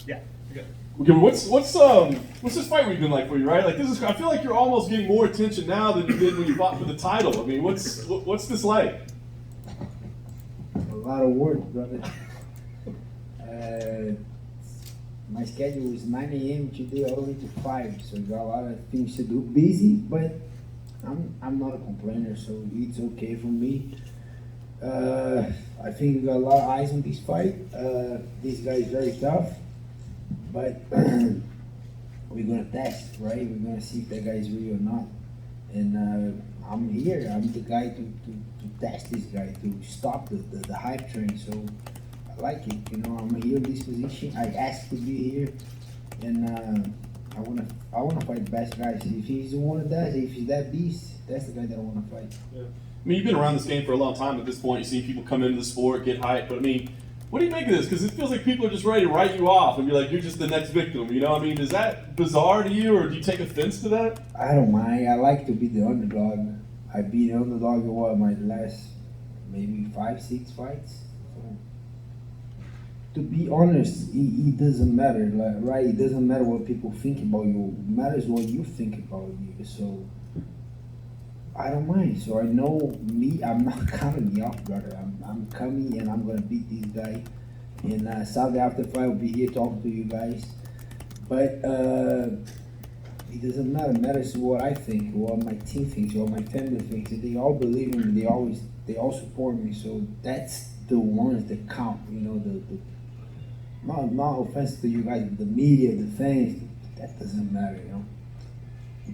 Yeah. Okay. Okay, what's this fight week been like for you, right? Like this is, I feel like you're almost getting more attention now than you did when you fought for the title. I mean, what's this like? A lot of work, brother. My schedule is 9 a.m. today all the way to 5, so got a lot of things to do. Busy, but I'm not a complainer, so it's okay for me. I think we got a lot of eyes on this fight. This guy is very tough, but we're gonna test, right? We're gonna see if that guy is real or not. And I'm here. I'm the guy to test this guy, to stop the hype train. So I like it. You know, I'm here in this position. I asked to be here, and I wanna fight the best guys. If he's the one that does, if he's that beast, that's the guy that I wanna fight. Yeah. I mean, you've been around this game for a long time at this point. You've seen people come into the sport, get hyped. But I mean, what do you make of this? Because it feels like people are just ready to write you off and be like, you're just the next victim. You know, I mean, is that bizarre to you, or do you take offense to that? I don't mind. I like to be the underdog. I beat the underdog in what, my last maybe 5-6 fights. So, to be honest, it doesn't matter, like, right? It doesn't matter what people think about you. It matters what you think about you. So I don't mind. So I know me. I'm not coming me off, brother. I'm coming and I'm gonna beat this guy. And Saturday after fight, I'll be here talking to you guys. But it doesn't matter. It matters what I think, what my team thinks, what my family thinks. They all believe in me. They all support me. So that's the ones that count. You know, not offense to you guys, the media, the fans. That doesn't matter. You know.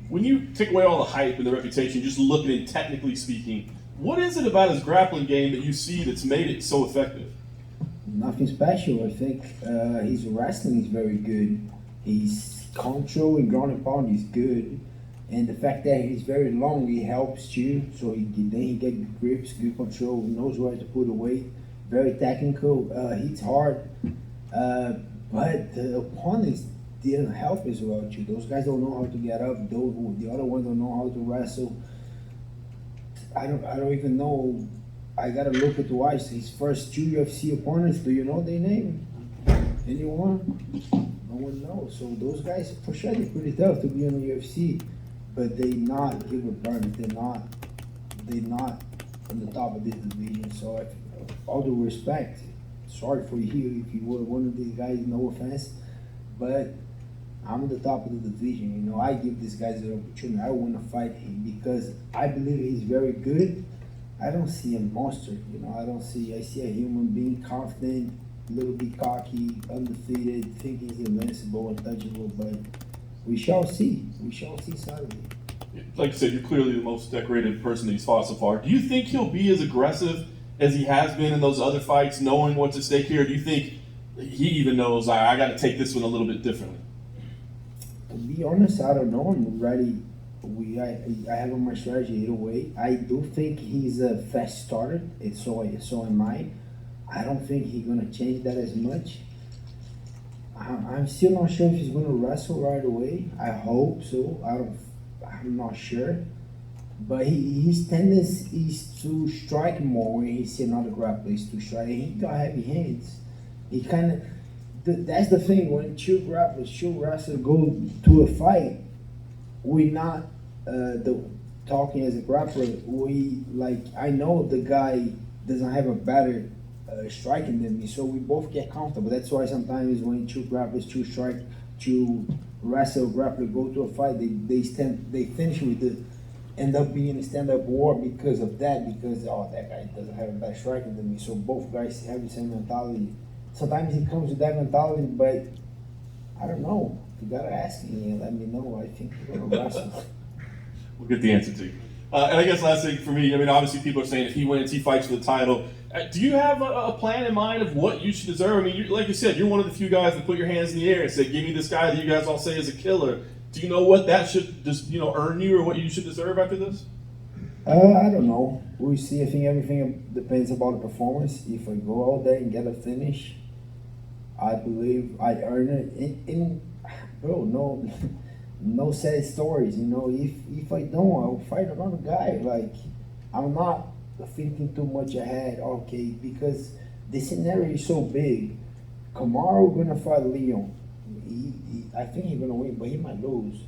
When you take away all the hype and the reputation, just look at it technically speaking, what is it about his grappling game that you see that's made it so effective? Nothing special. I think his wrestling is very good. His control and ground and pound is good, and the fact that he's very long, it helps too. So then he get good grips, good control, knows where to put the weight. Very technical. Hits hard, but the opponents didn't help as well too. Those guys don't know how to get up. The other ones don't know how to wrestle. I don't even know. I gotta look at twice. His first 2 UFC opponents. Do you know their name? Anyone? No one knows. So those guys, for sure, they're pretty tough to be on the UFC, but they not Gilbert Burns. They're not on the top of this division. So, all due respect, sorry for you if you were one of these guys. No offense, but I'm at the top of the division. You know, I give these guys an opportunity. I want to fight him because I believe he's very good. I don't see a monster. You know, I see a human being, confident, a little bit cocky, undefeated, thinking he's invincible, untouchable. But we shall see. We shall see Saturday. Like you said, you're clearly the most decorated person that he's fought so far. Do you think he'll be as aggressive as he has been in those other fights, knowing what's at stake here? Or do you think he even knows, I got to take this one a little bit differently? To be honest, I don't know. I'm ready. I have on my strategy either way. I do think he's a fast starter. So am I. I don't think he's gonna change that as much. I'm still not sure if he's gonna wrestle right away. I hope so. I'm not sure. But his tendency is to strike more when he see another grappler is to strike. He got heavy hands. He kind of. That's the thing. When two wrestlers go to a fight, we're not talking as a grappler. We I know the guy doesn't have a better striking than me, so we both get comfortable. That's why sometimes when two wrestle grappler go to a fight, they finish with the end up being a stand-up war because of that. Because that guy doesn't have a better striking than me, so both guys have the same mentality. Sometimes he comes with that mentality, but I don't know. You gotta ask me and let me know. I think we're gonna wrestle. We'll get the answer to you. And I guess last thing for me, I mean, obviously people are saying if he wins, he fights for the title. Do you have a plan in mind of what you should deserve? I mean, like you said, you're one of the few guys that put your hands in the air and say, give me this guy that you guys all say is a killer. Do you know what that should just, earn you or what you should deserve after this? I don't know. We'll see. I think everything depends about the performance. If I go out there and get a finish, I believe I earn it. Bro, no sad stories. If I don't, I'll fight another guy. I'm not thinking too much ahead. Okay, because the scenario is so big. Kamaru gonna fight Leon. I think he's gonna win, but he might lose.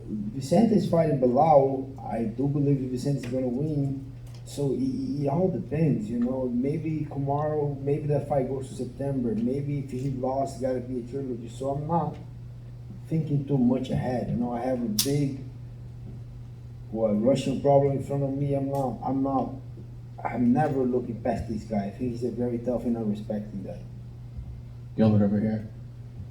Vicente's fighting Bilal. I do believe Vicente's gonna win. So it all depends, you know. Maybe Kamaru, maybe that fight goes to September. Maybe if he lost, gotta be a trilogy. So I'm not thinking too much ahead. You know, I have a big Russian problem in front of me. I'm never looking past this guy. I think he's a very tough and I respect that. Gilbert over here.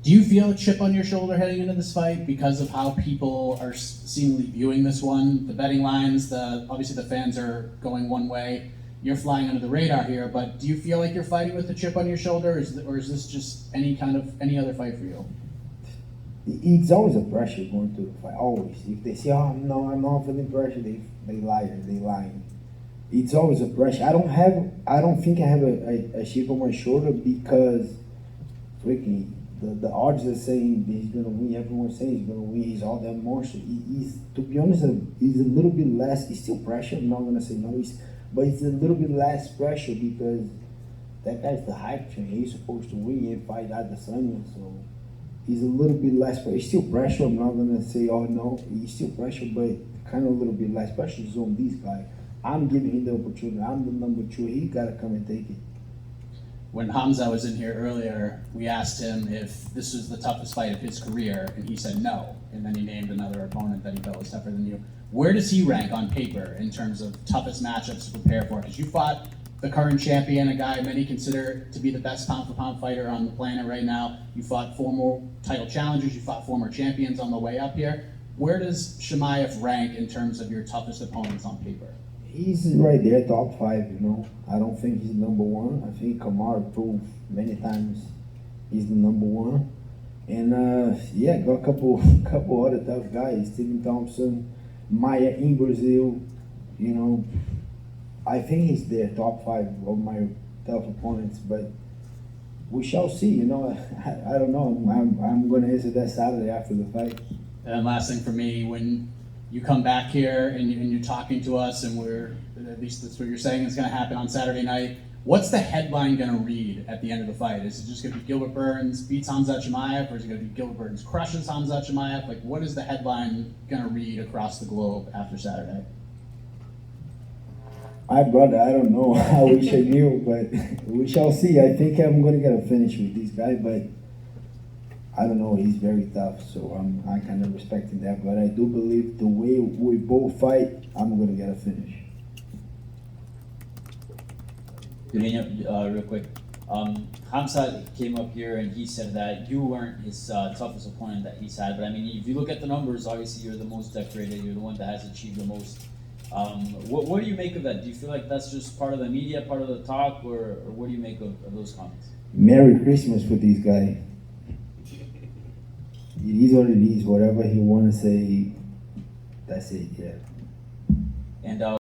Do you feel a chip on your shoulder heading into this fight because of how people are seemingly viewing this one? The betting lines, obviously the fans are going one way. You're flying under the radar here, but do you feel like you're fighting with a chip on your shoulder, or is this just any other fight for you? It's always a pressure going through the fight. Always. If they say, "Oh no, I'm not feeling pressure," they lying. It's always a pressure. I don't think I have a chip on my shoulder because freaking the odds are saying he's gonna win. Everyone's saying he's gonna win. He's all that monster. He's, to be honest, he's a little bit less. It's still pressure. I'm not gonna say no. But it's a little bit less pressure because that guy's the hype train. He's supposed to win and fight Adesanya, so he's a little bit less pressure. It's still pressure. I'm not gonna say oh no. He's still pressure, but kind of a little bit less pressure is on this guy. I'm giving him the opportunity. I'm the number 2. He gotta come and take it. When Khamzat was in here earlier, we asked him if this was the toughest fight of his career, and he said no. And then he named another opponent that he felt was tougher than you. Where does he rank on paper in terms of toughest matchups to prepare for? Because you fought the current champion, a guy many consider to be the best pound-for-pound fighter on the planet right now. You fought former title challengers. You fought former champions on the way up here. Where does Chimaev rank in terms of your toughest opponents on paper? He's right there, top 5, you know. I don't think he's number 1. I think Kamaru proved many times he's the number 1. And got a couple other tough guys. Stephen Thompson, Maia in Brazil, you know. I think he's there, top 5 of my tough opponents, but we shall see, you know. I don't know. I'm gonna answer that Saturday after the fight. And last thing for me, when you come back here and you're talking to us, and at least that's what you're saying is going to happen on Saturday night. What's the headline going to read at the end of the fight? Is it just going to be Gilbert Burns beats Khamzat Chimaev, or is it going to be Gilbert Burns crushes Khamzat Chimaev? Like, what is the headline going to read across the globe after Saturday? Brother, I don't know. I wish I knew, but we shall see. I think I'm going to get a finish with this guy, but I don't know, he's very tough, so I kind of respecting that. But I do believe the way we both fight, I'm going to get a finish. Real quick. Khamzat came up here and he said that you weren't his toughest opponent that he's had. But I mean, if you look at the numbers, obviously you're the most decorated. You're the one that has achieved the most. What do you make of that? Do you feel like that's just part of the media, part of the talk, or what do you make of those comments? Merry Christmas for this guy. It is what it is. Whatever he want to say, that's it, yeah. And